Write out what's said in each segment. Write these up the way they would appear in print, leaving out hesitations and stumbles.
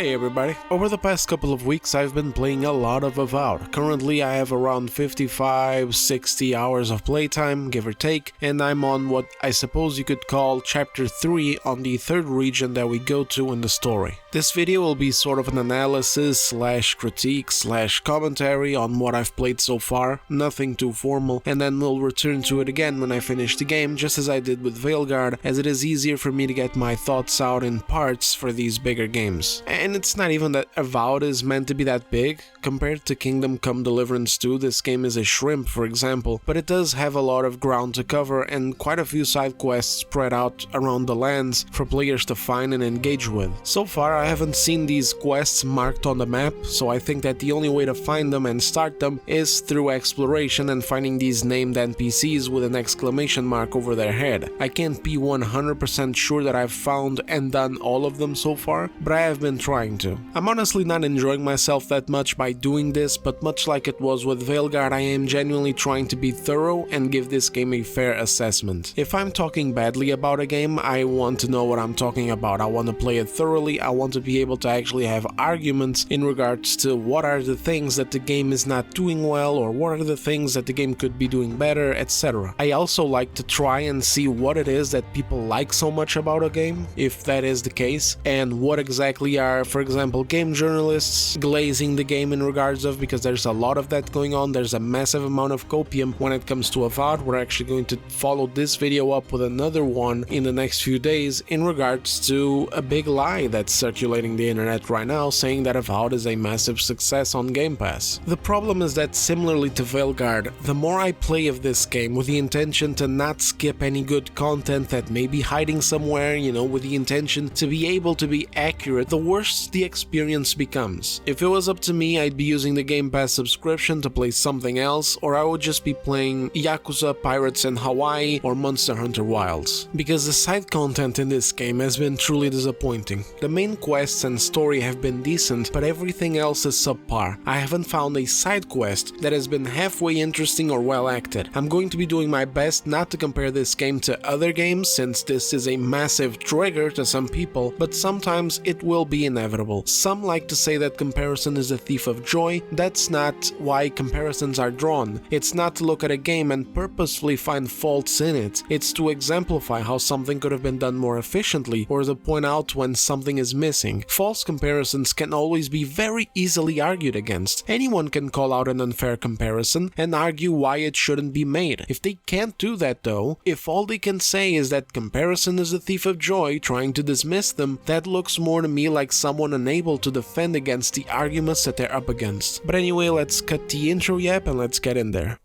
Hey everybody, over the past couple of weeks I've been playing a lot of Avowed. Currently I have around 55-60 hours of playtime, give or take, and I'm on what I suppose you could call Chapter 3 on the third region that we go to in the story. This video will be sort of an analysis slash critique slash commentary on what I've played so far, nothing too formal, and then we'll return to it again when I finish the game, just as I did with Veilguard, as it is easier for me to get my thoughts out in parts for these bigger games. And it's not even that Avowed is meant to be that big. Compared to Kingdom Come Deliverance 2, this game is a shrimp, for example, but it does have a lot of ground to cover and quite a few side quests spread out around the lands for players to find and engage with. So far, I haven't seen these quests marked on the map, so I think that the only way to find them and start them is through exploration and finding these named NPCs with an exclamation mark over their head. I can't be 100% sure that I've found and done all of them so far, but I have been trying to. I'm honestly not enjoying myself that much by doing this, but much like it was with Veilguard, I am genuinely trying to be thorough and give this game a fair assessment. If I'm talking badly about a game, I want to know what I'm talking about. I want to play it thoroughly, I want to be able to actually have arguments in regards to what are the things that the game is not doing well, or what are the things that the game could be doing better, etc. I also like to try and see what it is that people like so much about a game, if that is the case, and what exactly are, for example, game journalists glazing the game in regards of, because there's a lot of that going on. There's a massive amount of copium when it comes to Avowed. We're actually going to follow this video up with another one in the next few days in regards to a big lie that's circulating the internet right now, saying that Avowed is a massive success on Game Pass. The problem is that, similarly to Veilguard, the more I play of this game with the intention to not skip any good content that may be hiding somewhere, with the intention to be able to be accurate, the worse the experience becomes. If it was up to me, I'd be using the Game Pass subscription to play something else, or I would just be playing Yakuza, Pirates in Hawaii, or Monster Hunter Wilds. Because the side content in this game has been truly disappointing. The main quests and story have been decent, but everything else is subpar. I haven't found a side quest that has been halfway interesting or well acted. I'm going to be doing my best not to compare this game to other games, since this is a massive trigger to some people, but sometimes it will be inevitable. Some like to say that comparison is a thief of joy. That's not why comparisons are drawn. It's not to look at a game and purposefully find faults in it. It's to exemplify how something could have been done more efficiently, or to point out when something is missing. False comparisons can always be very easily argued against. Anyone can call out an unfair comparison and argue why it shouldn't be made. If they can't do that though, if all they can say is that comparison is a thief of joy, trying to dismiss them, that looks more to me like someone unable to defend against the arguments that they're up against. But anyway, let's cut the intro yap and let's get in there.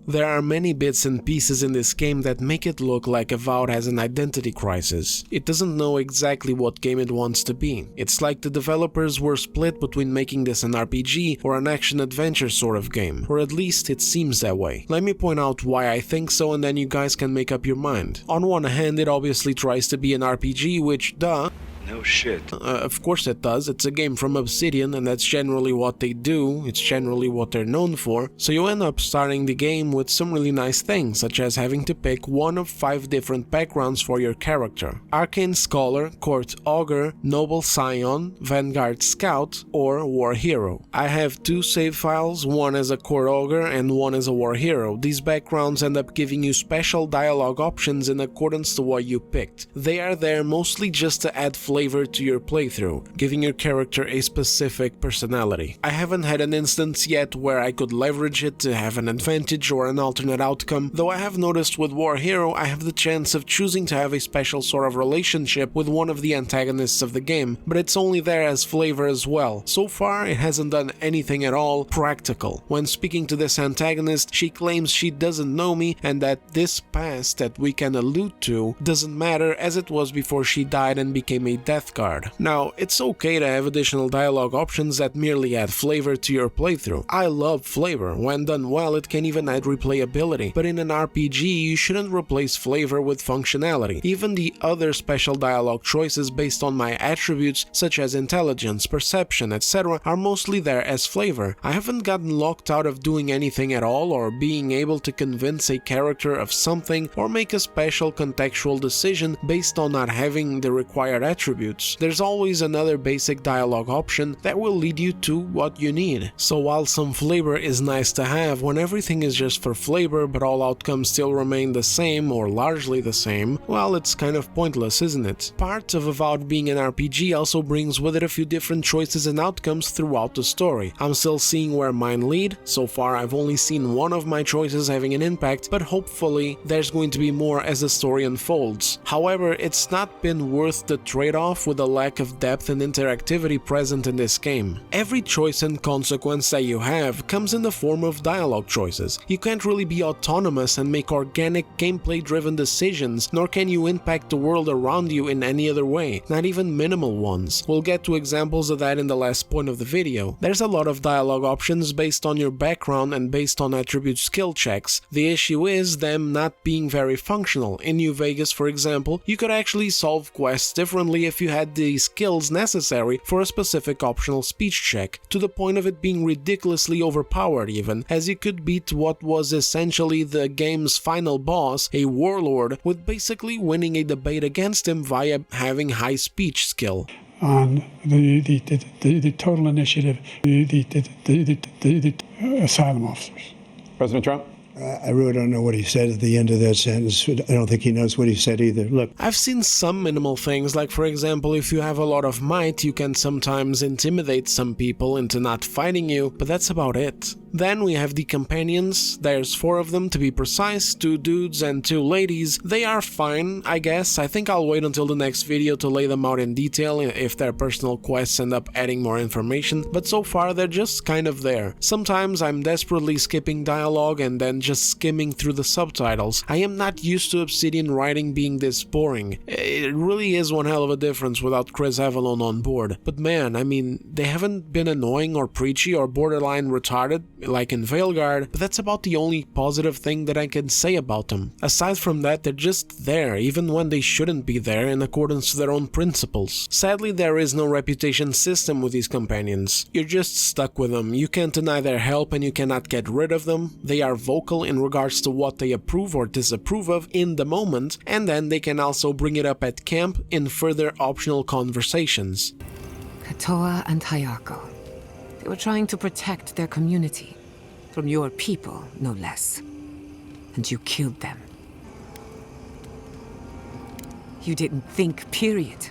There are many bits and pieces in this game that make it look like Avowed has an identity crisis. It doesn't know exactly what game it wants to be. It's like the developers were split between making this an RPG or an action-adventure sort of game, or at least it seems that way. Let me point out why I think so, and then you guys can make up your mind. On one hand, it obviously tries to be an RPG, which, duh. No shit. Of course it does. It's a game from Obsidian, and that's generally what they do. It's generally what they're known for. So you end up starting the game with some really nice things, such as having to pick one of 5 different backgrounds for your character: Arcane Scholar, Court Augur, Noble Scion, Vanguard Scout, or War Hero. I have 2 save files, one as a Court Augur and one as a War Hero. These backgrounds end up giving you special dialogue options in accordance to what you picked. They are there mostly just to add flavor to your playthrough, giving your character a specific personality. I haven't had an instance yet where I could leverage it to have an advantage or an alternate outcome, though I have noticed with War Hero I have the chance of choosing to have a special sort of relationship with one of the antagonists of the game, but it's only there as flavor as well. So far it hasn't done anything at all practical. When speaking to this antagonist, she claims she doesn't know me and that this past that we can allude to doesn't matter, as it was before she died and became a death card. Now, it's okay to have additional dialogue options that merely add flavor to your playthrough. I love flavor. When done well, it can even add replayability, but in an RPG, you shouldn't replace flavor with functionality. Even the other special dialogue choices based on my attributes, such as intelligence, perception, etc., are mostly there as flavor. I haven't gotten locked out of doing anything at all, or being able to convince a character of something, or make a special contextual decision based on not having the required attributes attributes. There's always another basic dialogue option that will lead you to what you need. So while some flavor is nice to have when everything is just for flavor but all outcomes still remain the same or largely the same, well, it's kind of pointless, isn't it? Part of Avowed being an RPG also brings with it a few different choices and outcomes throughout the story. I'm still seeing where mine lead. So far I've only seen one of my choices having an impact, but hopefully there's going to be more as the story unfolds. However, it's not been worth the trade-off with the lack of depth and interactivity present in this game. Every choice and consequence that you have comes in the form of dialogue choices. You can't really be autonomous and make organic gameplay-driven decisions, nor can you impact the world around you in any other way, not even minimal ones. We'll get to examples of that in the last point of the video. There's a lot of dialogue options based on your background and based on attribute skill checks. The issue is them not being very functional. In New Vegas, for example, you could actually solve quests differently if you had the skills necessary for a specific optional speech check, to the point of it being ridiculously overpowered even, as you could beat what was essentially the game's final boss, a warlord, with basically winning a debate against him via having high speech skill. On the total initiative, the asylum officers. President Trump? I really don't know what he said at the end of that sentence. I don't think he knows what he said either. Look, I've seen some minimal things, like for example, if you have a lot of might, you can sometimes intimidate some people into not fighting you, but that's about it. Then we have the companions. There's 4 of them to be precise, 2 dudes and 2 ladies. They are fine, I guess. I think I'll wait until the next video to lay them out in detail if their personal quests end up adding more information, but so far they're just kind of there. Sometimes I'm desperately skipping dialogue and then just skimming through the subtitles. I am not used to Obsidian writing being this boring. It really is one hell of a difference without Chris Avellone on board. But man, I mean, they haven't been annoying or preachy or borderline retarded like in Veilguard, but that's about the only positive thing that I can say about them. Aside from that, they're just there, even when they shouldn't be there in accordance to their own principles. Sadly, there is no reputation system with these companions. You're just stuck with them. You can't deny their help and you cannot get rid of them. They are vocal in regards to what they approve or disapprove of in the moment, and then they can also bring it up at camp in further optional conversations. Katoa and Hayako. They were trying to protect their community. From your people, no less. And you killed them. You didn't think, period.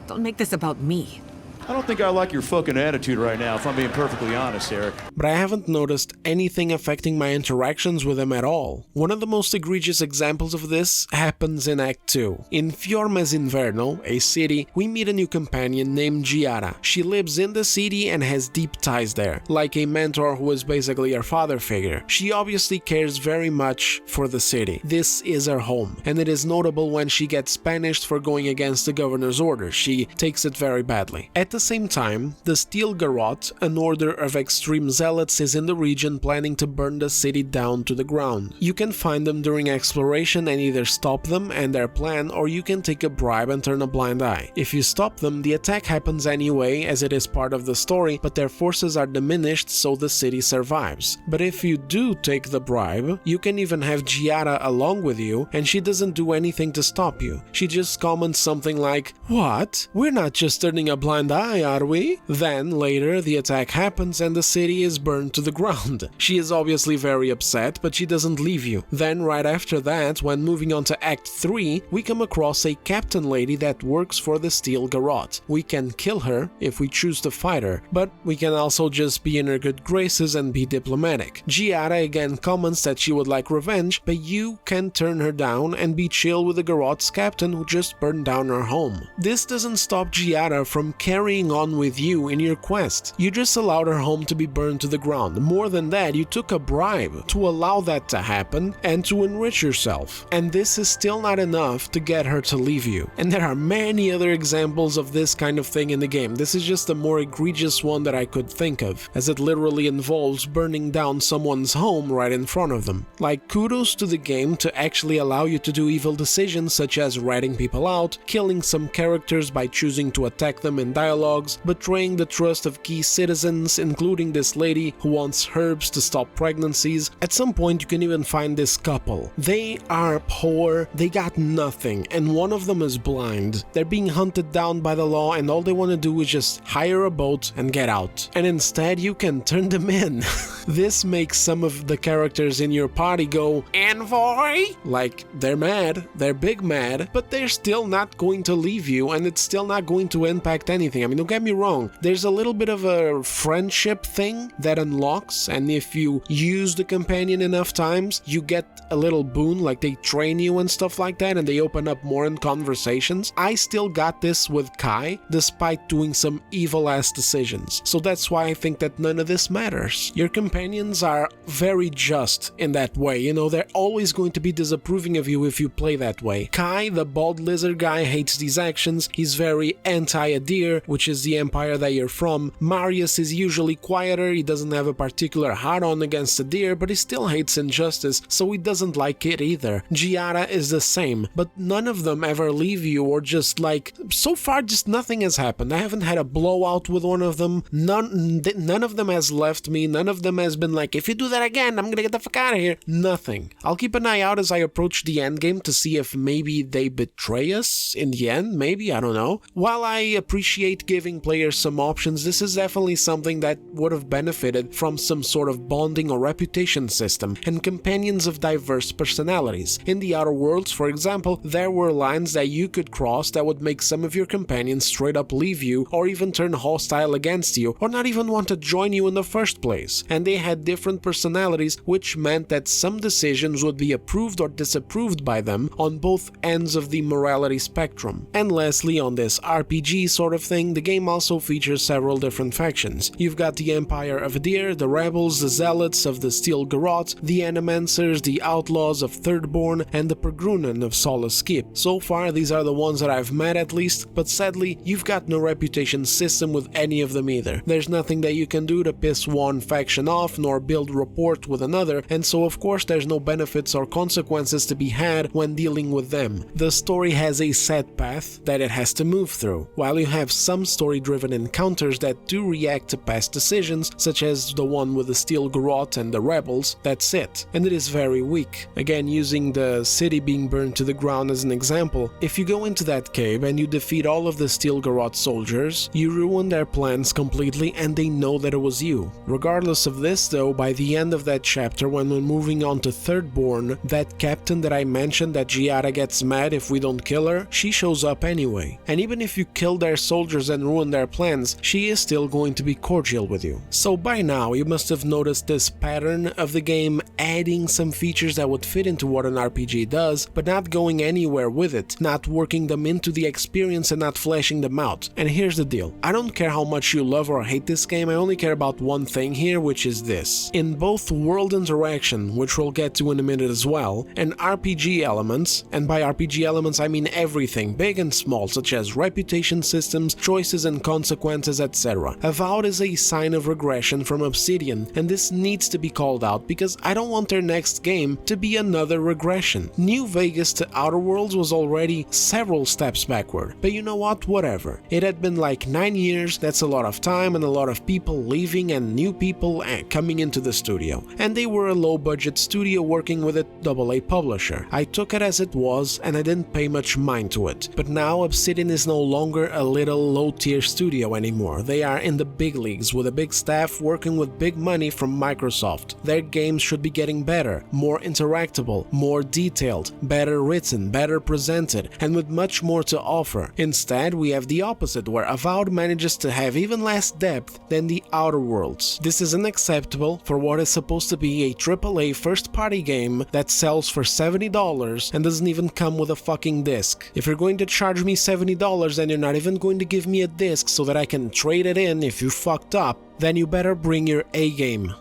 Don't make this about me. I don't think I like your fucking attitude right now, if I'm being perfectly honest, Eric. But I haven't noticed anything affecting my interactions with them at all. One of the most egregious examples of this happens in Act 2. In Hermes Inverno, a city, we meet a new companion named Giara. She lives in the city and has deep ties there, like a mentor who is basically her father figure. She obviously cares very much for the city. This is her home, and it is notable when she gets banished for going against the governor's orders. She takes it very badly. At the same time, the Steel Garrote, an order of extreme zealots, is in the region planning to burn the city down to the ground. You can find them during exploration and either stop them and their plan, or you can take a bribe and turn a blind eye. If you stop them, the attack happens anyway, as it is part of the story, but their forces are diminished so the city survives. But if you do take the bribe, you can even have Giara along with you, and she doesn't do anything to stop you. She just comments something like, "What? We're not just turning a blind eye, are we?" Then, later, the attack happens and the city is burned to the ground. She is obviously very upset, but she doesn't leave you. Then, right after that, when moving on to Act 3, we come across a captain lady that works for the Steel Garrote. We can kill her if we choose to fight her, but we can also just be in her good graces and be diplomatic. Giara again comments that she would like revenge, but you can turn her down and be chill with the Garrote's captain who just burned down her home. This doesn't stop Giara from carrying on with you in your quest. You just allowed her home to be burned to the ground. More than that, you took a bribe to allow that to happen and to enrich yourself. And this is still not enough to get her to leave you. And there are many other examples of this kind of thing in the game. This is just the more egregious one that I could think of, as it literally involves burning down someone's home right in front of them. Like, kudos to the game to actually allow you to do evil decisions such as ratting people out, killing some characters by choosing to attack them in dialogue, dialogues, betraying the trust of key citizens, including this lady who wants herbs to stop pregnancies. At some point you can even find this couple. They are poor, they got nothing, and one of them is blind. They're being hunted down by the law and all they want to do is just hire a boat and get out. And instead you can turn them in. This makes some of the characters in your party go, "Envoy?" Like, they're mad, they're big mad, but they're still not going to leave you and it's still not going to impact anything. I mean, don't get me wrong, there's a little bit of a friendship thing that unlocks, and if you use the companion enough times, you get a little boon, like they train you and stuff like that, and they open up more in conversations. I still got this with Kai, despite doing some evil-ass decisions. So that's why I think that none of this matters. Your companions are very just in that way, you know, they're always going to be disapproving of you if you play that way. Kai, the bald lizard guy, hates these actions. He's very anti-Adir, which is the empire that you're from. Marius is usually quieter, he doesn't have a particular hard-on against Adir, but he still hates injustice, so he doesn't like it either. Giara is the same, but none of them ever leave you or just like, so far just nothing has happened. I haven't had a blowout with one of them, none of them has left me, none of them has been like, if you do that again, I'm gonna get the fuck out of here. Nothing. I'll keep an eye out as I approach the endgame to see if maybe they betray us in the end, maybe, I don't know. While I appreciate giving players some options, this is definitely something that would have benefited from some sort of bonding or reputation system and companions of diverse personalities. In the Outer Worlds, for example, there were lines that you could cross that would make some of your companions straight up leave you or even turn hostile against you or not even want to join you in the first place. And they had different personalities, which meant that some decisions would be approved or disapproved by them on both ends of the morality spectrum. And lastly, on this RPG sort of thing, the game also features several different factions. You've got the Empire of Adir, the Rebels, the Zealots of the Steel Garrote, the Animancers, the Outlaws of Thirdborn, and the Pergrunen of Solace Keep. So far, these are the ones that I've met at least, but sadly, you've got no reputation system with any of them either. There's nothing that you can do to piss one faction off, nor build rapport with another, and so of course there's no benefits or consequences to be had when dealing with them. The story has a set path that it has to move through, while you have some story-driven encounters that do react to past decisions, such as the one with the Steel Garrote and the Rebels. That's it, and it is very weak. Again, using the city being burned to the ground as an example, if you go into that cave and you defeat all of the Steel Garrote soldiers, you ruin their plans completely and they know that it was you. Regardless of this though, by the end of that chapter, when we're moving on to Thirdborn, that captain that I mentioned that Giara gets mad if we don't kill her, she shows up anyway. And even if you kill their soldiers and ruin their plans, she is still going to be cordial with you. So by now you must have noticed this pattern of the game adding some features that would fit into what an RPG does, but not going anywhere with it, not working them into the experience and not fleshing them out. And here's the deal, I don't care how much you love or hate this game, I only care about one thing here, which is this. In both world interaction, which we'll get to in a minute as well, and RPG elements, and by RPG elements I mean everything, big and small, such as reputation systems, choices and consequences, etc. Avowed is a sign of regression from Obsidian, and this needs to be called out because I don't want their next game to be another regression. New Vegas to Outer Worlds was already several steps backward, but you know what, whatever. It had been like 9 years, that's a lot of time and a lot of people leaving and new people coming into the studio. And they were a low-budget studio working with a AA publisher. I took it as it was and I didn't pay much mind to it. But now Obsidian is no longer a little low-tier studio anymore. They are in the big leagues with a big staff working with big money from Microsoft. Their games should be getting better, more interactable, more detailed, better written, better presented, and with much more to offer. Instead, we have the opposite, where Avowed manages to have even less depth than the Outer Worlds. This is unacceptable for what is supposed to be a AAA first-party game that sells for $70 and doesn't even come with a fucking disc. If you're going to charge me $70 and you're not even going to give me a disc so that I can trade it in if you fucked up, then you better bring your A game.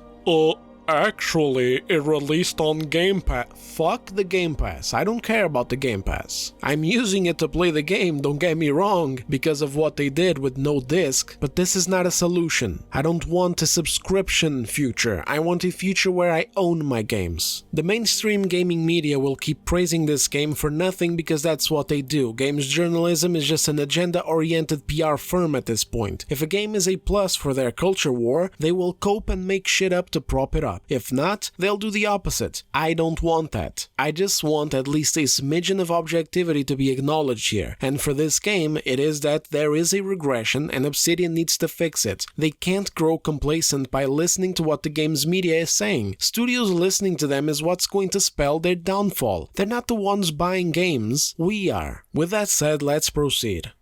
Actually, it released on Game Pass. Fuck the Game Pass. I don't care about the Game Pass. I'm using it to play the game, don't get me wrong, because of what they did with no disc, but this is not a solution. I don't want a subscription future. I want a future where I own my games. The mainstream gaming media will keep praising this game for nothing because that's what they do. Games journalism is just an agenda-oriented PR firm at this point. If a game is a plus for their culture war, they will cope and make shit up to prop it up. If not, they'll do the opposite. I don't want that. I just want at least a smidgen of objectivity to be acknowledged here, and for this game, it is that there is a regression and Obsidian needs to fix it. They can't grow complacent by listening to what the game's media is saying. Studios listening to them is what's going to spell their downfall. They're not the ones buying games, we are. With that said, let's proceed.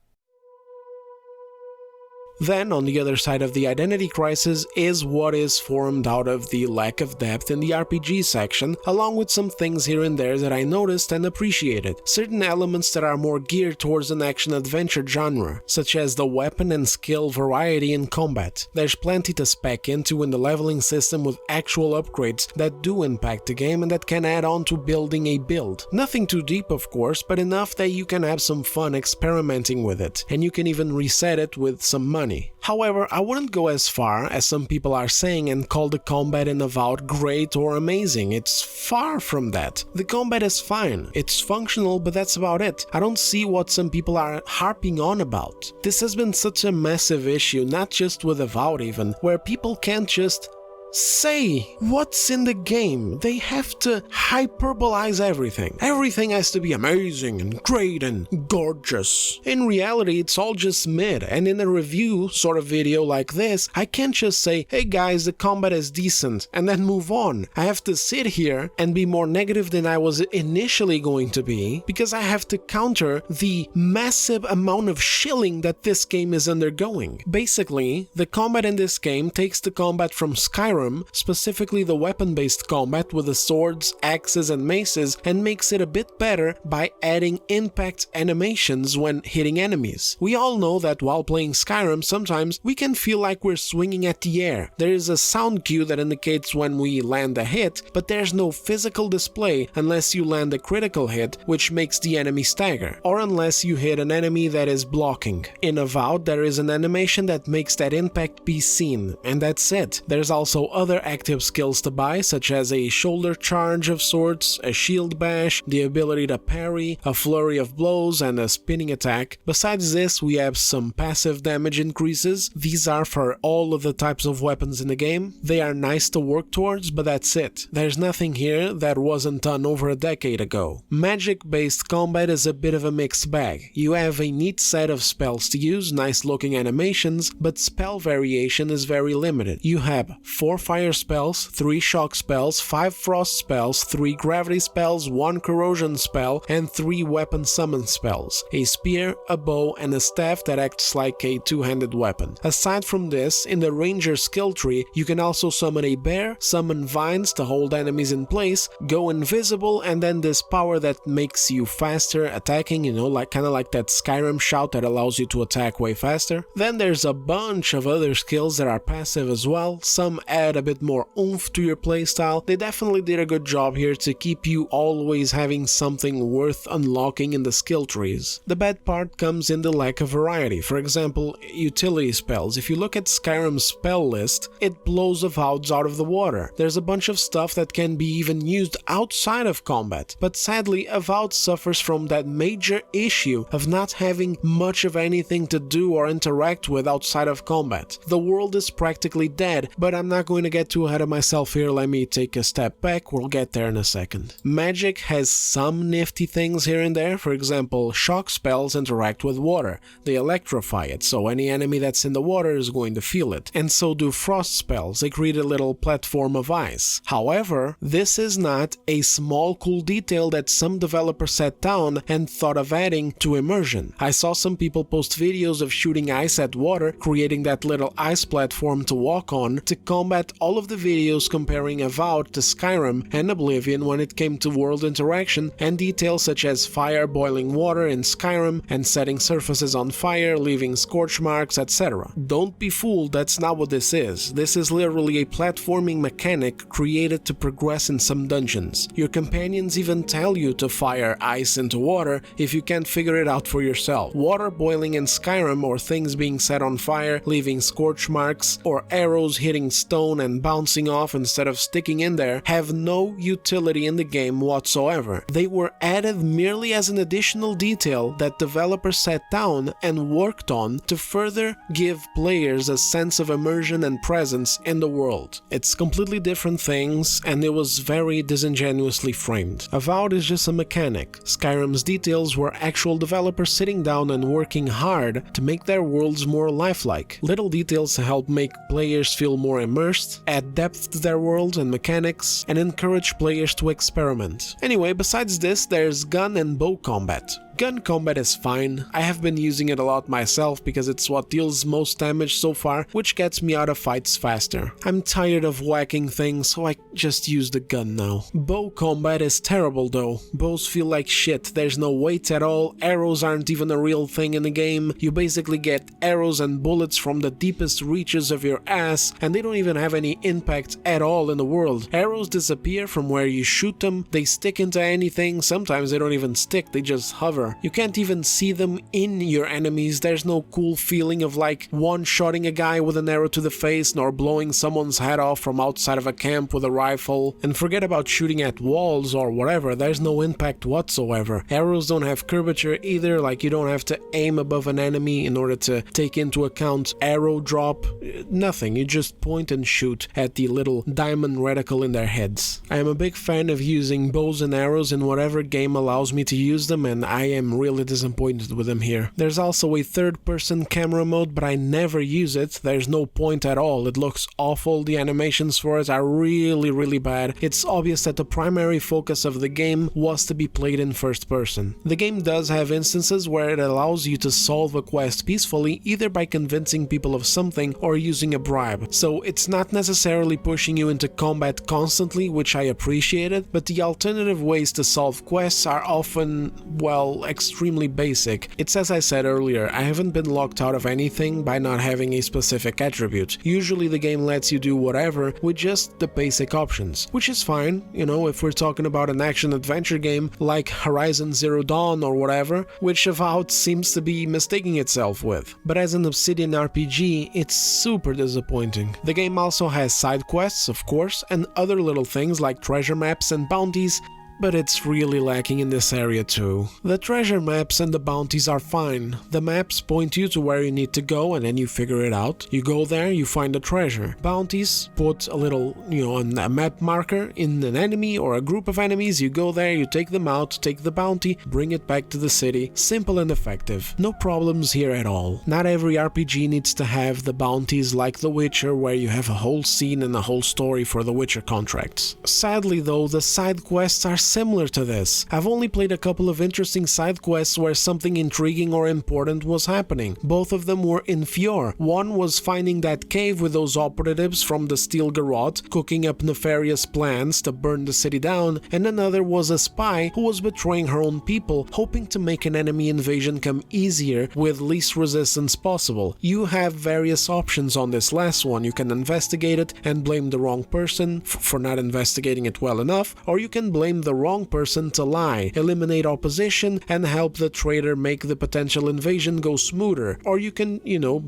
Then, on the other side of the identity crisis is what is formed out of the lack of depth in the RPG section, along with some things here and there that I noticed and appreciated. Certain elements that are more geared towards an action-adventure genre, such as the weapon and skill variety in combat. There's plenty to spec into in the leveling system with actual upgrades that do impact the game and that can add on to building a build. Nothing too deep, of course, but enough that you can have some fun experimenting with it, and you can even reset it with some money. However, I wouldn't go as far as some people are saying and call the combat in Avowed great or amazing. It's far from that. The combat is fine, it's functional, but that's about it. I don't see what some people are harping on about. This has been such a massive issue, not just with Avowed even, where people can't just say what's in the game. They have to hyperbolize everything. Everything has to be amazing and great and gorgeous. In reality, it's all just mid, and in a review sort of video like this, I can't just say, hey guys, the combat is decent, and then move on. I have to sit here and be more negative than I was initially going to be, because I have to counter the massive amount of shilling that this game is undergoing. Basically, the combat in this game takes the combat from Skyrim, specifically the weapon-based combat with the swords, axes, and maces, and makes it a bit better by adding impact animations when hitting enemies. We all know that while playing Skyrim, sometimes we can feel like we're swinging at the air. There is a sound cue that indicates when we land a hit, but there's no physical display unless you land a critical hit, which makes the enemy stagger, or unless you hit an enemy that is blocking. In Avowed, there is an animation that makes that impact be seen, and that's it. There's also other active skills to buy, such as a shoulder charge of sorts, a shield bash, the ability to parry, a flurry of blows, and a spinning attack. Besides this, we have some passive damage increases. These are for all of the types of weapons in the game. They are nice to work towards, but that's it. There's nothing here that wasn't done over a decade ago. Magic-based combat is a bit of a mixed bag. You have a neat set of spells to use, nice looking animations, but spell variation is very limited. You have 4 fire spells, 3 shock spells, 5 frost spells, 3 gravity spells, 1 corrosion spell, and 3 weapon summon spells, a spear, a bow, and a staff that acts like a two-handed weapon. Aside from this, in the ranger skill tree, you can also summon a bear, summon vines to hold enemies in place, go invisible, and then this power that makes you faster attacking, kind of like that Skyrim shout that allows you to attack way faster. Then there's a bunch of other skills that are passive as well. Some add a bit more oomph to your playstyle. They definitely did a good job here to keep you always having something worth unlocking in the skill trees. The bad part comes in the lack of variety. For example, utility spells. If you look at Skyrim's spell list, it blows Avoweds out of the water. There's a bunch of stuff that can be even used outside of combat, but sadly Avowed suffers from that major issue of not having much of anything to do or interact with outside of combat. The world is practically dead, but I'm not going to get too ahead of myself here. Let me take a step back, we'll get there in a second. Magic has some nifty things here and there. For example, shock spells interact with water. They electrify it, so any enemy that's in the water is going to feel it. And so do frost spells. They create a little platform of ice. However, this is not a small cool detail that some developers sat down and thought of adding to immersion. I saw some people post videos of shooting ice at water, creating that little ice platform to walk on to combat that, all of the videos comparing Avowed to Skyrim and Oblivion when it came to world interaction and details such as fire boiling water in Skyrim and setting surfaces on fire, leaving scorch marks, etc. Don't be fooled, that's not what this is. This is literally a platforming mechanic created to progress in some dungeons. Your companions even tell you to fire ice into water if you can't figure it out for yourself. Water boiling in Skyrim, or things being set on fire, leaving scorch marks, or arrows hitting stone and bouncing off instead of sticking in there, have no utility in the game whatsoever. They were added merely as an additional detail that developers sat down and worked on to further give players a sense of immersion and presence in the world. It's completely different things, and it was very disingenuously framed. Avowed is just a mechanic. Skyrim's details were actual developers sitting down and working hard to make their worlds more lifelike. Little details to help make players feel more immersed, add depth to their worlds and mechanics, and encourage players to experiment. Anyway, besides this, there's gun and bow combat. Gun combat is fine. I have been using it a lot myself because it's what deals most damage so far, which gets me out of fights faster. I'm tired of whacking things, so I just use the gun now. Bow combat is terrible though. Bows feel like shit, there's no weight at all, arrows aren't even a real thing in the game, you basically get arrows and bullets from the deepest reaches of your ass, and they don't even have any impact at all in the world. Arrows disappear from where you shoot them, they stick into anything, sometimes they don't even stick, they just hover. You can't even see them in your enemies, there's no cool feeling of like one-shotting a guy with an arrow to the face, nor blowing someone's head off from outside of a camp with a rifle. And forget about shooting at walls or whatever, there's no impact whatsoever. Arrows don't have curvature either, like you don't have to aim above an enemy in order to take into account arrow drop. Nothing, you just point and shoot at the little diamond reticle in their heads. I am a big fan of using bows and arrows in whatever game allows me to use them, and I am really disappointed with them here. There's also a third-person camera mode, but I never use it. There's no point at all. It looks awful. The animations for it are really bad. It's obvious that the primary focus of the game was to be played in first person. The game does have instances where it allows you to solve a quest peacefully, either by convincing people of something or using a bribe. So it's not necessarily pushing you into combat constantly, which I appreciated, but the alternative ways to solve quests are often, well, extremely basic. It's as I said earlier, I haven't been locked out of anything by not having a specific attribute. Usually the game lets you do whatever with just the basic options, which is fine, you know, if we're talking about an action-adventure game like Horizon Zero Dawn or whatever, which Avowed seems to be mistaking itself with. But as an Obsidian RPG, it's super disappointing. The game also has side quests, of course, and other little things like treasure maps and bounties, but it's really lacking in this area too. The treasure maps and the bounties are fine. The maps point you to where you need to go and then you figure it out. You go there, you find the treasure. Bounties put a little, a map marker in an enemy or a group of enemies, you go there, you take them out, take the bounty, bring it back to the city. Simple and effective. No problems here at all. Not every RPG needs to have the bounties like The Witcher, where you have a whole scene and a whole story for the Witcher contracts. Sadly though, the side quests are similar to this. I've only played a couple of interesting side quests where something intriguing or important was happening. Both of them were in Fjord. One was finding that cave with those operatives from the Steel Garrote, cooking up nefarious plans to burn the city down, and another was a spy who was betraying her own people, hoping to make an enemy invasion come easier with least resistance possible. You have various options on this last one. You can investigate it and blame the wrong person for not investigating it well enough, or you can blame the wrong person to lie, eliminate opposition, and help the traitor make the potential invasion go smoother. Or you can,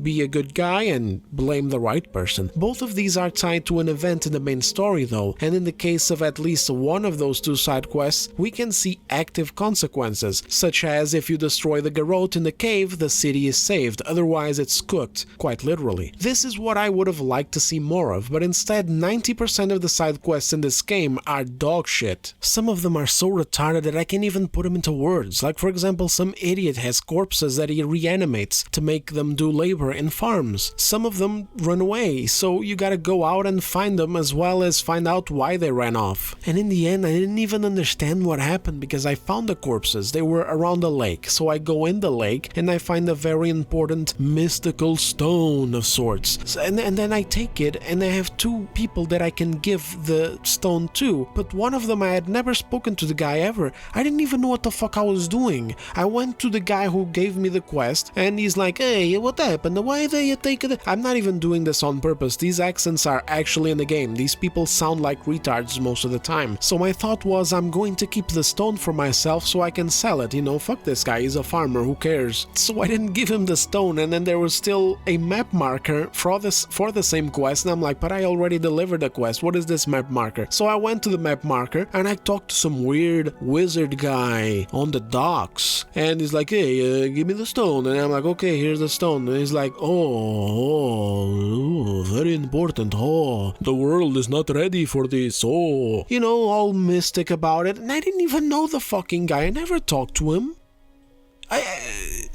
be a good guy and blame the right person. Both of these are tied to an event in the main story though, and in the case of at least one of those two side quests, we can see active consequences, such as if you destroy the garrote in the cave, the city is saved, otherwise it's cooked, quite literally. This is what I would have liked to see more of, but instead 90% of the side quests in this game are dog shit. Some of them are so retarded that I can't even put them into words. Like, for example, some idiot has corpses that he reanimates to make them do labor in farms. Some of them run away, so you gotta go out and find them as well as find out why they ran off. And in the end, I didn't even understand what happened because I found the corpses. They were around a lake, so I go in the lake and I find a very important mystical stone of sorts. And then I take it and I have two people that I can give the stone to, but one of them I had never spoken to the guy ever. I didn't even know what the fuck I was doing. I went to the guy who gave me the quest and he's like, hey, what happened? Why they take it? I'm not even doing this on purpose. These accents are actually in the game. These people sound like retards most of the time. So my thought was, I'm going to keep the stone for myself so I can sell it. You know, fuck this guy, he's a farmer, who cares? So I didn't give him the stone, and then there was still a map marker for the same quest, and I'm like, but I already delivered the quest. What is this map marker? So I went to the map marker and I talked to some weird wizard guy on the docks, and he's like, hey, give me the stone. And I'm like, okay, here's the stone. And he's like, oh, very important. Oh, the world is not ready for this. Oh, you know, all mystic about it. And I didn't even know the fucking guy. I never talked to him.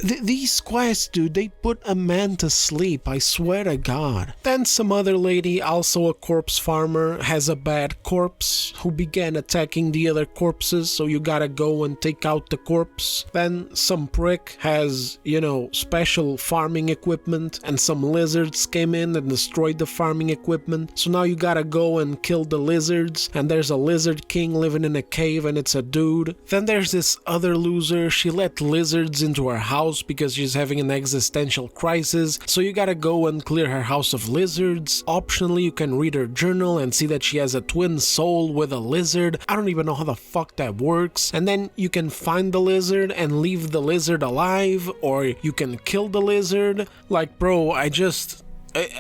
These quests, dude, they put a man to sleep, I swear to God. Then some other lady, also a corpse farmer, has a bad corpse who began attacking the other corpses, so you gotta go and take out the corpse. Then some prick has, you know, special farming equipment, and some lizards came in and destroyed the farming equipment, so now you gotta go and kill the lizards, and there's a lizard king living in a cave and it's a dude. Then there's this other loser, she let lizards into her house because she's having an existential crisis, so you gotta go and clear her house of lizards. Optionally, you can read her journal and see that she has a twin soul with a lizard. I don't even know how the fuck that works. And then you can find the lizard and leave the lizard alive, or you can kill the lizard. Like, bro,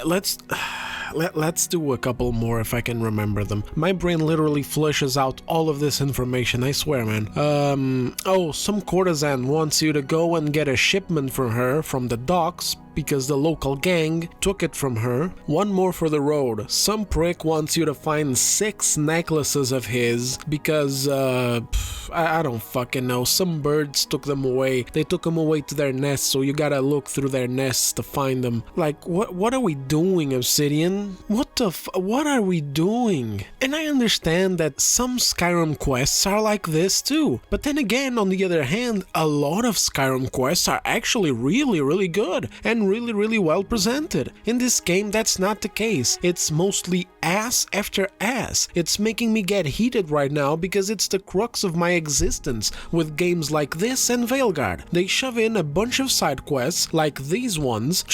let's do a couple more if I can remember them. My brain literally flushes out all of this information, I swear, man. Some courtesan wants you to go and get a shipment from her from the docks because the local gang took it from her. One more for the road. Some prick wants you to find 6 necklaces of his because, I don't fucking know. Some birds took them away. They took them away to their nests, so you gotta look through their nests to find them. Like, what are we doing, Obsidian? What are we doing? And I understand that some Skyrim quests are like this too. But then again, on the other hand, a lot of Skyrim quests are actually really, really good and really, really well presented. In this game, that's not the case. It's mostly ass after ass. It's making me get heated right now because it's the crux of my existence with games like this and Veilguard. They shove in a bunch of side quests like these ones,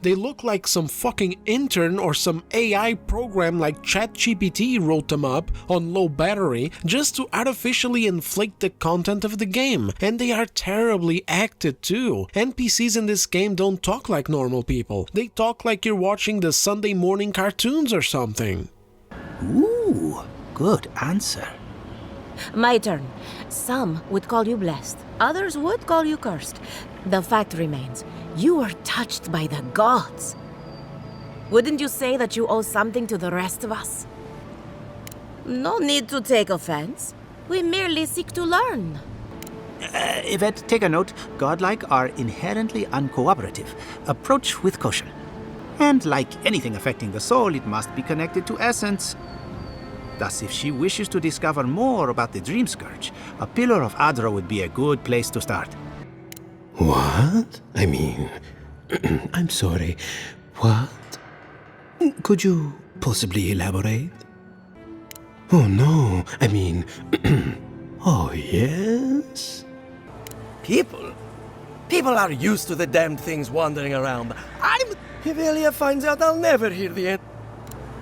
they look like some fucking intern or some AI program like ChatGPT wrote them up on low battery just to artificially inflate the content of the game. And they are terribly acted too. NPCs in this game don't talk like normal people. They talk like you're watching the Sunday morning cartoons or something. Ooh, good answer. My turn. Some would call you blessed. Others would call you cursed. The fact remains, you were touched by the gods. Wouldn't you say that you owe something to the rest of us? No need to take offense. We merely seek to learn. Yvette, take a note. Godlike are inherently uncooperative. Approach with caution. And like anything affecting the soul, it must be connected to essence. Thus, if she wishes to discover more about the Dream Scourge, a Pillar of Adra would be a good place to start. What? I mean, I'm sorry. What? Could you possibly elaborate? Oh no, I mean, oh yes? People are used to the damned things wandering around. If Elia finds out, I'll never hear the end.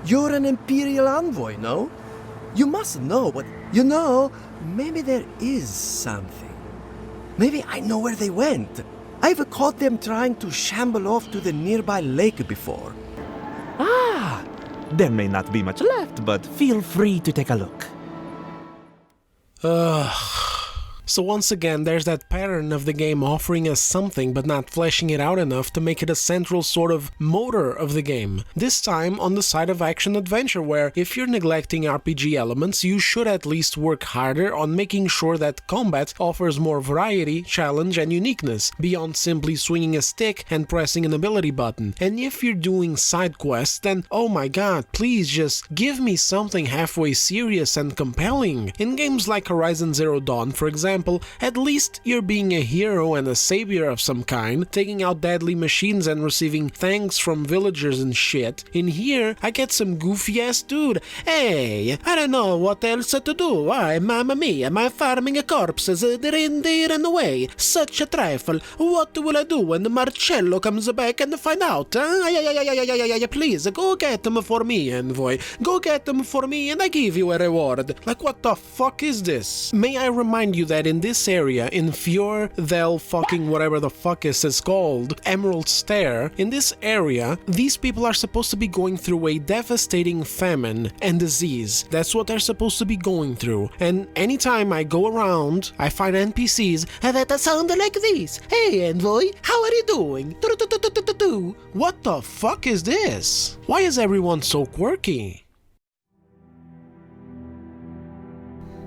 You're an Imperial envoy, no? You must know, but maybe there is something. Maybe I know where they went. I've caught them trying to shamble off to the nearby lake before. There may not be much left, but feel free to take a look. So once again, there's that pattern of the game offering us something but not fleshing it out enough to make it a central sort of motor of the game. This time on the side of action-adventure, where if you're neglecting RPG elements, you should at least work harder on making sure that combat offers more variety, challenge, and uniqueness, beyond simply swinging a stick and pressing an ability button. And if you're doing side quests, then oh my god, please just give me something halfway serious and compelling. In games like Horizon Zero Dawn, for example, at least you're being a hero and a savior of some kind, taking out deadly machines and receiving thanks from villagers and shit. In here, I get some goofy ass dude. Hey, I don't know what else to do. Why, mamma mia, my farming corpses, the reindeer in the way. Such a trifle. What will I do when Marcello comes back and find out? Please, go get them for me, envoy. Go get them for me and I give you a reward. Like, what the fuck is this? May I remind you that in this area, in Fjord del fucking whatever the fuck is called, Emerald Stair, in this area, these people are supposed to be going through a devastating famine and disease. That's what they're supposed to be going through. And anytime I go around, I find NPCs that sound like this. Hey, envoy, how are you doing? What the fuck is this? Why is everyone so quirky?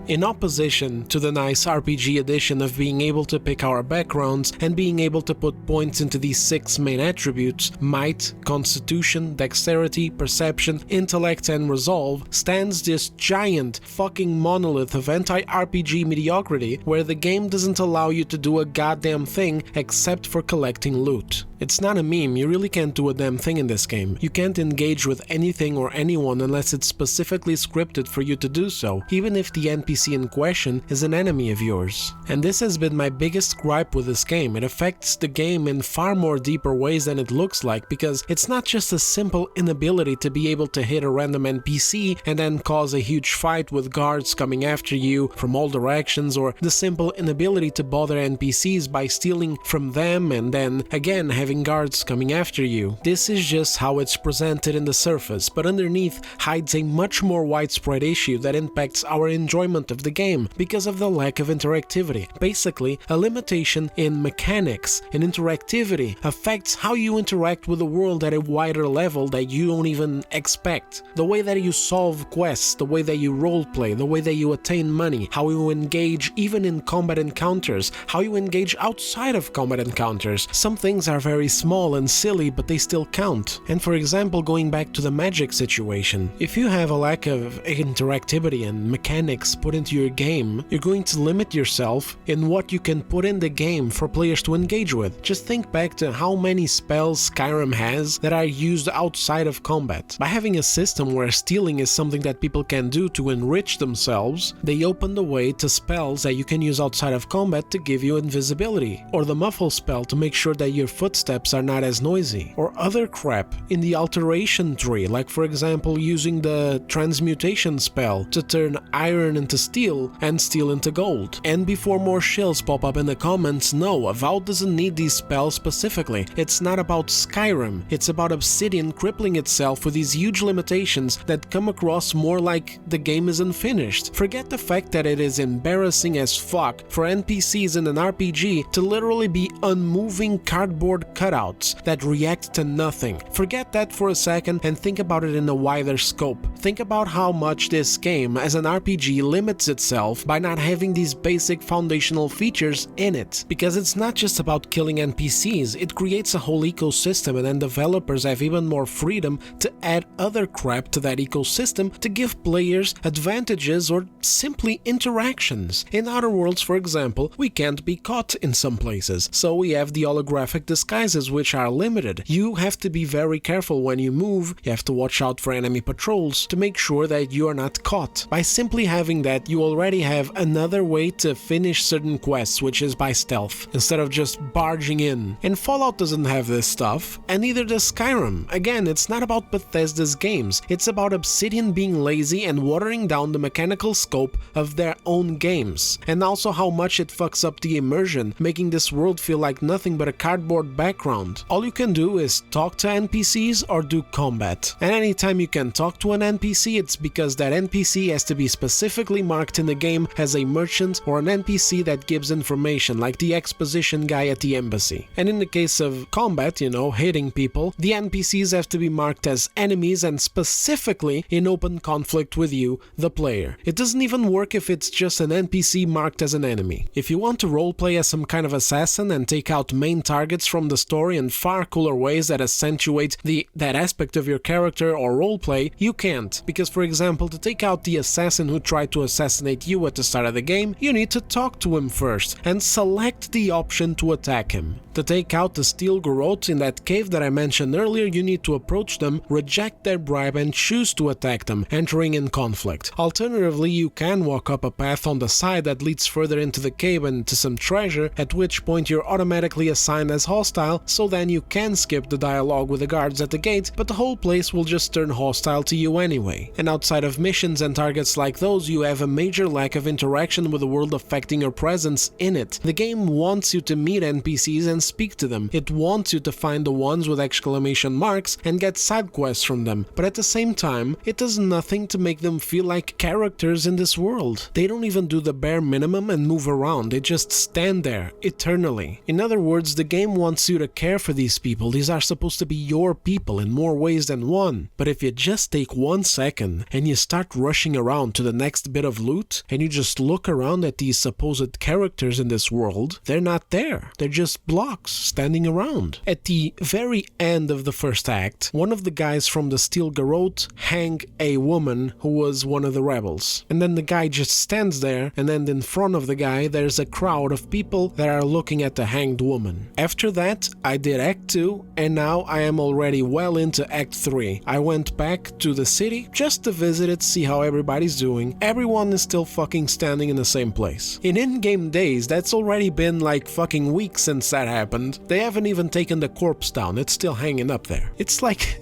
In opposition to the nice RPG addition of being able to pick our backgrounds and being able to put points into these 6 main attributes, might, constitution, dexterity, perception, intellect, and resolve, stands this giant fucking monolith of anti-RPG mediocrity where the game doesn't allow you to do a goddamn thing except for collecting loot. It's not a meme, you really can't do a damn thing in this game. You can't engage with anything or anyone unless it's specifically scripted for you to do so, even if the NPC in question is an enemy of yours. And this has been my biggest gripe with this game. It affects the game in far more deeper ways than it looks like, because it's not just a simple inability to be able to hit a random NPC and then cause a huge fight with guards coming after you from all directions, or the simple inability to bother NPCs by stealing from them and then again having guards coming after you. This is just how it's presented in the surface, but underneath hides a much more widespread issue that impacts our enjoyment of the game because of the lack of interactivity. Basically, a limitation in mechanics and interactivity affects how you interact with the world at a wider level that you don't even expect. The way that you solve quests, the way that you roleplay, the way that you attain money, how you engage even in combat encounters, how you engage outside of combat encounters. Some things are very small and silly, but they still count. And for example, going back to the magic situation, if you have a lack of interactivity and mechanics put into your game, you're going to limit yourself in what you can put in the game for players to engage with. Just think back to how many spells Skyrim has that are used outside of combat. By having a system where stealing is something that people can do to enrich themselves, they open the way to spells that you can use outside of combat to give you invisibility, or the muffle spell to make sure that your footsteps are not as noisy, or other crap in the alteration tree, like for example using the transmutation spell to turn iron into steel and steel into gold. And before more shills pop up in the comments, no, Avowed doesn't need these spells specifically. It's not about Skyrim, it's about Obsidian crippling itself with these huge limitations that come across more like the game is unfinished. Forget the fact that it is embarrassing as fuck for NPCs in an RPG to literally be unmoving cardboard cutouts that react to nothing. Forget that for a second and think about it in a wider scope. Think about how much this game as an RPG limits itself by not having these basic foundational features in it. Because it's not just about killing NPCs, it creates a whole ecosystem, and then developers have even more freedom to add other crap to that ecosystem to give players advantages or simply interactions. In Outer Worlds, for example, we can't be caught in some places, so we have the holographic disguises, which are limited. You have to be very careful when you move, you have to watch out for enemy patrols to make sure that you are not caught. By simply having that, you already have another way to finish certain quests, which is by stealth, instead of just barging in. And Fallout doesn't have this stuff, and neither does Skyrim. Again, it's not about Bethesda's games, it's about Obsidian being lazy and watering down the mechanical scope of their own games, and also how much it fucks up the immersion, making this world feel like nothing but a cardboard background. All you can do is talk to NPCs or do combat, and anytime you can talk to an NPC, it's because that NPC has to be specifically marked in the game as a merchant or an NPC that gives information, like the exposition guy at the embassy. And in the case of combat, you know, hitting people, the NPCs have to be marked as enemies and specifically in open conflict with you, the player. It doesn't even work if it's just an NPC marked as an enemy. If you want to roleplay as some kind of assassin and take out main targets from the story in far cooler ways that accentuate that aspect of your character or roleplay, you can't. Because for example, to take out the assassin who tried to assassinate you at the start of the game, you need to talk to him first and select the option to attack him. To take out the steel garrote in that cave that I mentioned earlier, you need to approach them, reject their bribe and choose to attack them, entering in conflict. Alternatively, you can walk up a path on the side that leads further into the cave and to some treasure, at which point you're automatically assigned as hostile, so then you can skip the dialogue with the guards at the gate, but the whole place will just turn hostile to you anyway. And outside of missions and targets like those, you have a major lack of interaction with the world affecting your presence in it. The game wants you to meet NPCs and speak to them. It wants you to find the ones with exclamation marks and get side quests from them, but at the same time, it does nothing to make them feel like characters in this world. They don't even do the bare minimum and move around, they just stand there, eternally. In other words, the game wants you to care for these people. These are supposed to be your people in more ways than one. But if you just take 1 second and you start rushing around to the next bit of loot, and you just look around at these supposed characters in this world, they're not there. They're just blocks standing around. At the very end of the first act, one of the guys from the steel garrote hang a woman who was one of the rebels. And then the guy just stands there, and then in front of the guy there's a crowd of people that are looking at the hanged woman. After that, I did Act 2, and now I am already well into Act 3. I went back to the city just to visit it, see how everybody's doing. Everyone is still fucking standing in the same place. In in-game days, that's already been like fucking weeks since that happened. They haven't even taken the corpse down, it's still hanging up there. It's like...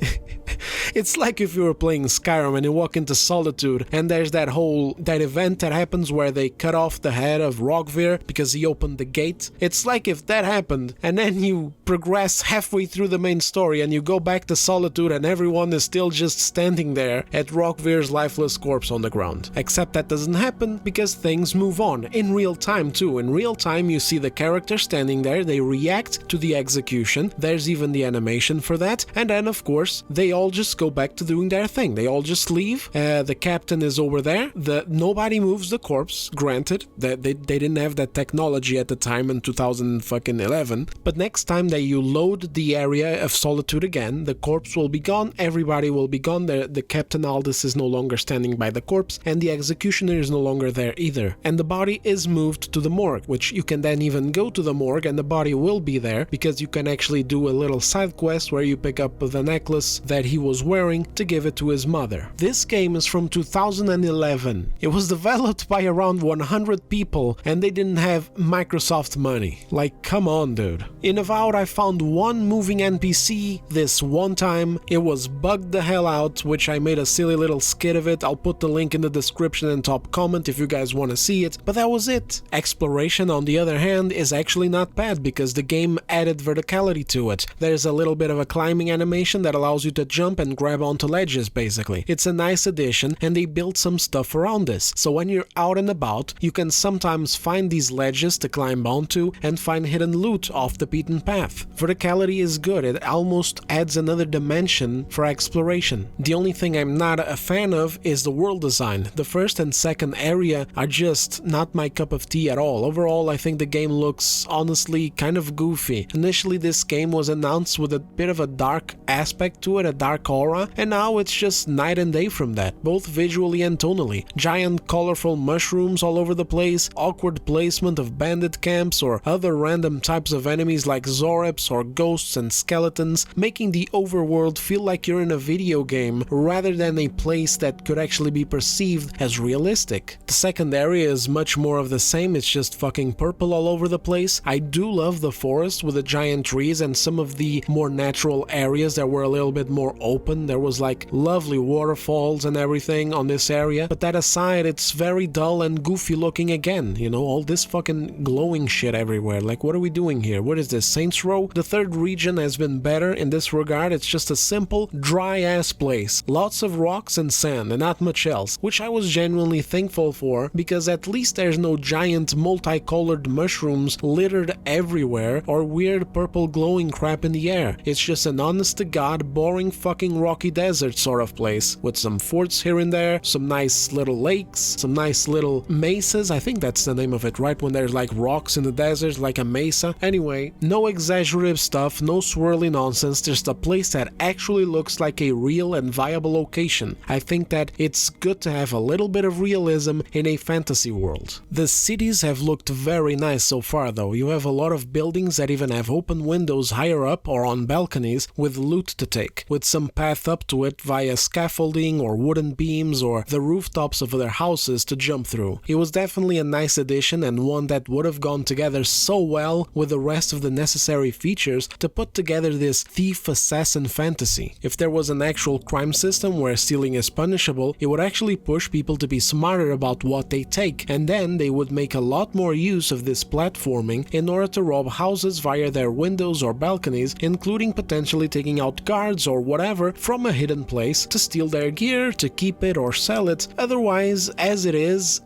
It's like if you were playing Skyrim and you walk into Solitude and there's that event that happens where they cut off the head of Rogvir because he opened the gate. It's like if that happened and then you progress halfway through the main story and you go back to Solitude and everyone is still just standing there at Rogvir's lifeless corpse on the ground. Except that doesn't happen because things move on, in real time too. In real time you see the character standing there, they react to the execution, there's even the animation for that, and then of course they all just go back to doing their thing. They all just leave. The captain is over there. Nobody moves the corpse. Granted, they didn't have that technology at the time in 2011. But next time that you load the area of Solitude again, the corpse will be gone. Everybody will be gone. The Captain Aldous is no longer standing by the corpse, and the executioner is no longer there either. And the body is moved to the morgue, which you can then even go to the morgue, and the body will be there because you can actually do a little side quest where you pick up the necklace that he was wearing to give it to his mother. This game is from 2011. It was developed by around 100 people and they didn't have Microsoft money. Like, come on, dude. In Avowed, I found one moving NPC this one time. It was bugged the hell out, which I made a silly little skit of it. I'll put the link in the description and top comment if you guys want to see it, but that was it. Exploration, on the other hand, is actually not bad because the game added verticality to it. There's a little bit of a climbing animation that allows you to jump and grab onto ledges, basically. It's a nice addition, and they built some stuff around this. So when you're out and about, you can sometimes find these ledges to climb onto and find hidden loot off the beaten path. Verticality is good. It almost adds another dimension for exploration. The only thing I'm not a fan of is the world design. The first and second area are just not my cup of tea at all. Overall, I think the game looks honestly kind of goofy. Initially, this game was announced with a bit of a dark aspect to it, a dark aura, and now it's just night and day from that, both visually and tonally. Giant colorful mushrooms all over the place, awkward placement of bandit camps or other random types of enemies like Zoreps or ghosts and skeletons, making the overworld feel like you're in a video game rather than a place that could actually be perceived as realistic. The second area is much more of the same, it's just fucking purple all over the place. I do love the forest with the giant trees and some of the more natural areas that were a little bit more open open. There was like lovely waterfalls and everything on this area, but that aside, it's very dull and goofy looking again. You know, all this fucking glowing shit everywhere. Like, what are we doing here? What is this, Saints Row? The third region has been better in this regard. It's just a simple, dry-ass place. Lots of rocks and sand and not much else, which I was genuinely thankful for, because at least there's no giant multicolored mushrooms littered everywhere or weird purple glowing crap in the air. It's just an honest-to-God, boring fucking rocky desert sort of place, with some forts here and there, some nice little lakes, some nice little mesas. I think that's the name of it, right? When there's like rocks in the desert, like a mesa. Anyway, no exaggerative stuff, no swirly nonsense, just a place that actually looks like a real and viable location. I think that it's good to have a little bit of realism in a fantasy world. The cities have looked very nice so far though. You have a lot of buildings that even have open windows higher up or on balconies with loot to take, with some path up to it via scaffolding or wooden beams or the rooftops of their houses to jump through. It was definitely a nice addition and one that would have gone together so well with the rest of the necessary features to put together this thief-assassin fantasy. If there was an actual crime system where stealing is punishable, it would actually push people to be smarter about what they take, and then they would make a lot more use of this platforming in order to rob houses via their windows or balconies, including potentially taking out guards or whatever from a hidden place to steal their gear, to keep it or sell it. Otherwise, as it is,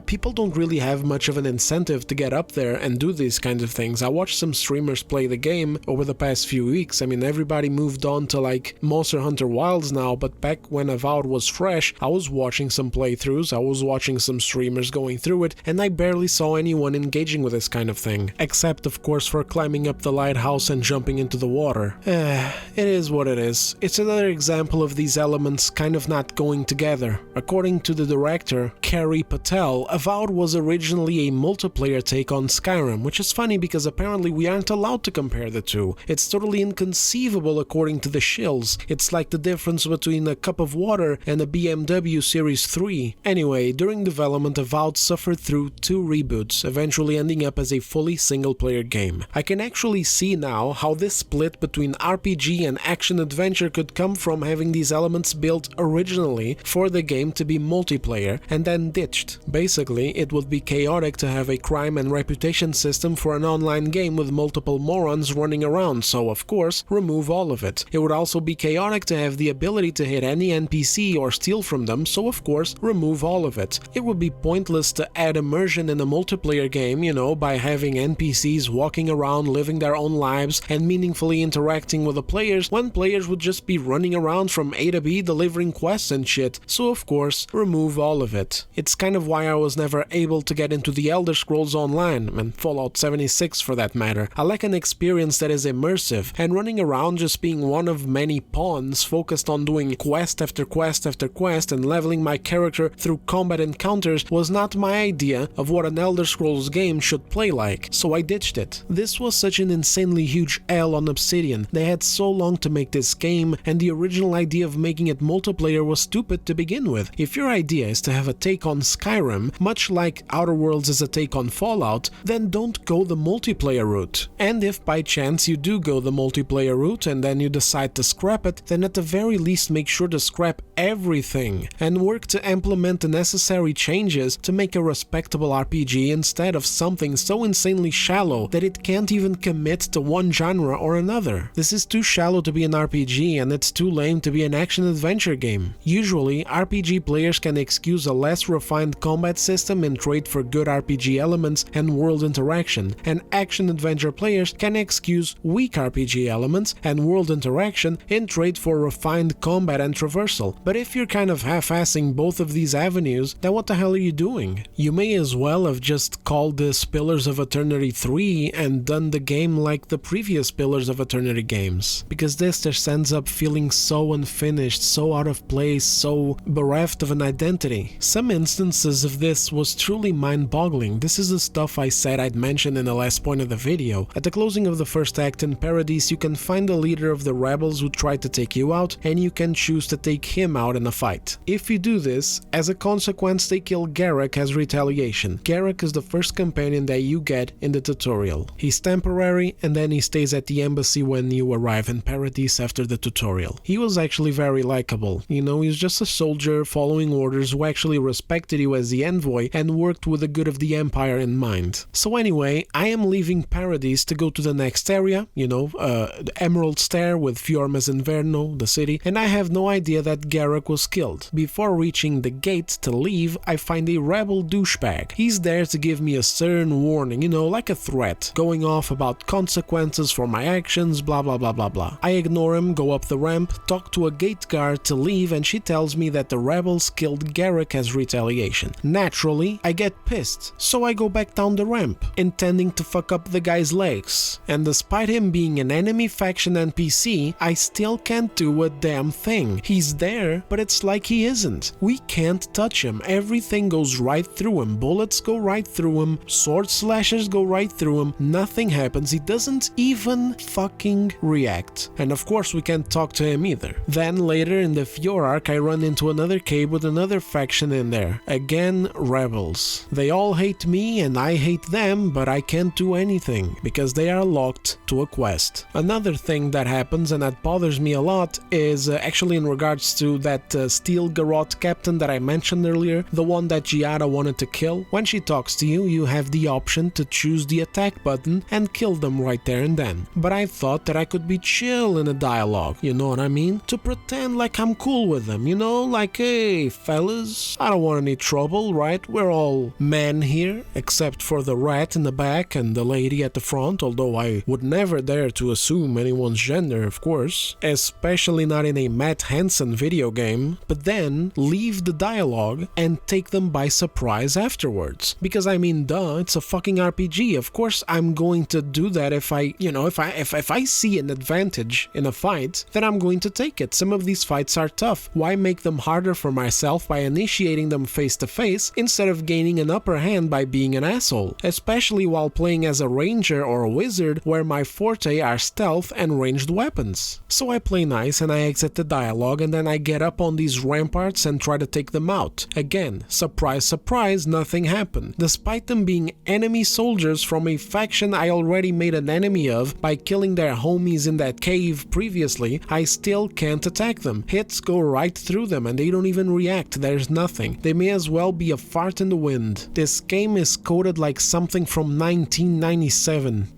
people don't really have much of an incentive to get up there and do these kinds of things. I watched some streamers play the game over the past few weeks. I mean, everybody moved on to like Monster Hunter Wilds now, but back when Avowed was fresh, I was watching some playthroughs, I was watching some streamers going through it, and I barely saw anyone engaging with this kind of thing. Except, of course, for climbing up the lighthouse and jumping into the water. It is what it is. It's another example of these elements kind of not going together. According to the director, Carrie Patel, Avowed was originally a multiplayer take on Skyrim, which is funny because apparently we aren't allowed to compare the two. It's totally inconceivable according to the shills. It's like the difference between a cup of water and a BMW Series 3. Anyway, during development, Avowed suffered through 2 reboots, eventually ending up as a fully single-player game. I can actually see now how this split between RPG and action-adventure could come from having these elements built originally for the game to be multiplayer and then ditched. Basically, it would be chaotic to have a crime and reputation system for an online game with multiple morons running around, so of course, remove all of it. It would also be chaotic to have the ability to hit any NPC or steal from them, so of course, remove all of it. It would be pointless to add immersion in a multiplayer game, you know, by having NPCs walking around living their own lives and meaningfully interacting with the players when players would just be running around from A to B delivering quests and shit, so of course, remove all of it. It's kind of why I was never able to get into the Elder Scrolls Online, and Fallout 76 for that matter. I like an experience that is immersive, and running around just being one of many pawns focused on doing quest after quest after quest and leveling my character through combat encounters was not my idea of what an Elder Scrolls game should play like, so I ditched it. This was such an insanely huge L on Obsidian. They had so long to make this game, and the original idea of making it multiplayer was stupid to begin with. If your idea is to have a take on Skyrim, much like Outer Worlds is a take on Fallout, then don't go the multiplayer route. And if by chance you do go the multiplayer route and then you decide to scrap it, then at the very least make sure to scrap everything and work to implement the necessary changes to make a respectable RPG instead of something so insanely shallow that it can't even commit to one genre or another. This is too shallow to be an RPG and it's too lame to be an action-adventure game. Usually, RPG players can excuse a less refined combat system and trade for good RPG elements and world interaction, and action-adventure players can excuse weak RPG elements and world interaction and trade for refined combat and traversal. But if you're kind of half-assing both of these avenues, then what the hell are you doing? You may as well have just called this Pillars of Eternity 3 and done the game like the previous Pillars of Eternity games, because this just ends up feeling so unfinished, so out of place, so bereft of an identity. Some instances layers of this was truly mind-boggling. This is the stuff I said I'd mention in the last point of the video. At the closing of the first act in Paradise, you can find the leader of the rebels who tried to take you out, and you can choose to take him out in a fight. If you do this, as a consequence they kill Garrick as retaliation. Garrick is the first companion that you get in the tutorial. He's temporary, and then he stays at the embassy when you arrive in Paradise after the tutorial. He was actually very likable. You know, he's just a soldier following orders who actually respected you as the envoy and worked with the good of the Empire in mind. So anyway, I am leaving Paradise to go to the next area, you know, the Emerald Stair with Fjormes Inverno, the city, and I have no idea that Garrick was killed. Before reaching the gate to leave, I find a rebel douchebag. He's there to give me a stern warning, you know, like a threat, going off about consequences for my actions, blah blah blah blah blah. I ignore him, go up the ramp, talk to a gate guard to leave, and she tells me that the rebels killed Garrick as retaliation. Naturally, I get pissed, so I go back down the ramp, intending to fuck up the guy's legs. And despite him being an enemy faction NPC, I still can't do a damn thing. He's there, but it's like he isn't. We can't touch him. Everything goes right through him. Bullets go right through him. Sword slashes go right through him. Nothing happens. He doesn't even fucking react. And of course we can't talk to him either. Then later in the Fjord arc I run into another cave with another faction in there. Again, rebels. They all hate me and I hate them, but I can't do anything because they are locked to a quest. Another thing that happens and that bothers me a lot is actually in regards to that Steel Garrote captain that I mentioned earlier, the one that Giada wanted to kill. When she talks to you, you have the option to choose the attack button and kill them right there and then. But I thought that I could be chill in a dialogue, you know what I mean? To pretend like I'm cool with them, you know, like, hey fellas, I don't want any trouble, right? We're all men here, except for the rat in the back and the lady at the front, although I would never dare to assume anyone's gender, of course, especially not in a Matt Hansen video game, but then leave the dialogue and take them by surprise afterwards. Because I mean, duh, it's a fucking RPG. Of course I'm going to do that if I, you know, if I see an advantage in a fight, then I'm going to take it. Some of these fights are tough. Why make them harder for myself by initiating them face to face instead of gaining an upper hand by being an asshole? Especially while playing as a ranger or a wizard where my forte are stealth and ranged weapons. So I play nice and I exit the dialogue and then I get up on these ramparts and try to take them out. Again, surprise surprise, nothing happened. Despite them being enemy soldiers from a faction I already made an enemy of by killing their homies in that cave previously, I still can't attack them. Hits go right through them and they don't even react, there's nothing. They may as well be a fart in the wind. This game is coded like something from 1997.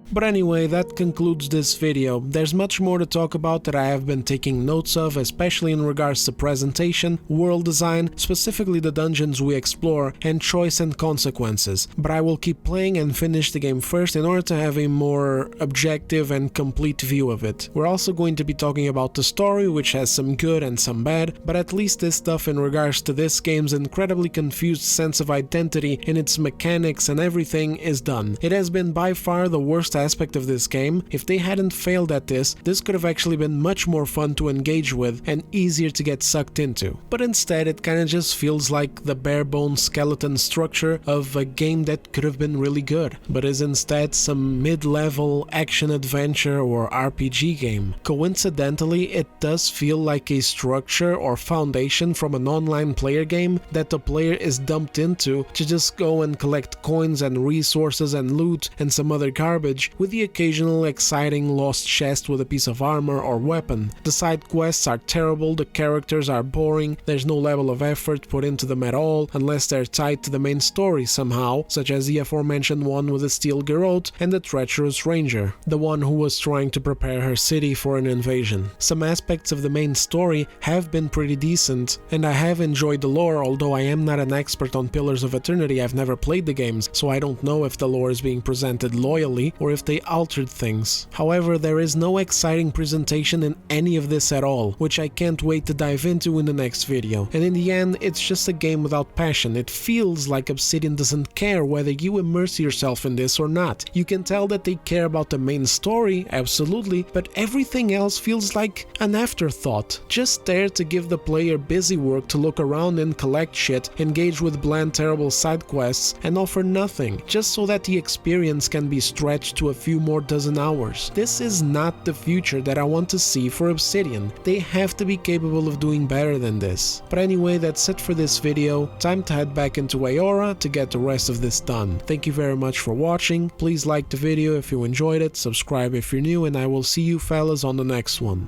But anyway, that concludes this video. There's much more to talk about that I have been taking notes of, especially in regards to presentation, world design, specifically the dungeons we explore, and choice and consequences. But I will keep playing and finish the game first in order to have a more objective and complete view of it. We're also going to be talking about the story, which has some good and some bad, but at least this stuff in regards to this game's incredibly confused sense of identity in its mechanics and everything is done. It has been by far the worst aspect of this game. If they hadn't failed at this could have actually been much more fun to engage with and easier to get sucked into. But instead it kinda just feels like the bare bones skeleton structure of a game that could have been really good, but is instead some mid-level action adventure or RPG game. Coincidentally, it does feel like a structure or foundation from an online player game that the player is dumped into to just go and collect coins and resources and loot and some other garbage, with the occasional exciting lost chest with a piece of armor or weapon. The side quests are terrible, the characters are boring, there's no level of effort put into them at all unless they're tied to the main story somehow, such as the aforementioned one with the Steel Garrote and the treacherous ranger, the one who was trying to prepare her city for an invasion. Some aspects of the main story have been pretty decent, and I have enjoyed the lore, although I am not an expert on Pillars of Eternity. I've never played the games, so I don't know if the lore is being presented loyally or if if they altered things. However, there is no exciting presentation in any of this at all, which I can't wait to dive into in the next video. And in the end, it's just a game without passion. It feels like Obsidian doesn't care whether you immerse yourself in this or not. You can tell that they care about the main story, absolutely, but everything else feels like an afterthought, just there to give the player busy work to look around and collect shit, engage with bland terrible side quests, and offer nothing, just so that the experience can be stretched to a few more dozen hours. This is not the future that I want to see for Obsidian. They have to be capable of doing better than this. But anyway, that's it for this video. Time to head back into Ayora to get the rest of this done. Thank you very much for watching. Please like the video if you enjoyed it, subscribe if you're new, and I will see you fellas on the next one.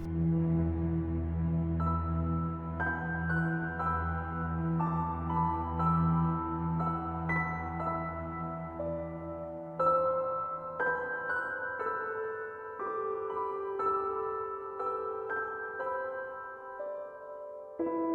You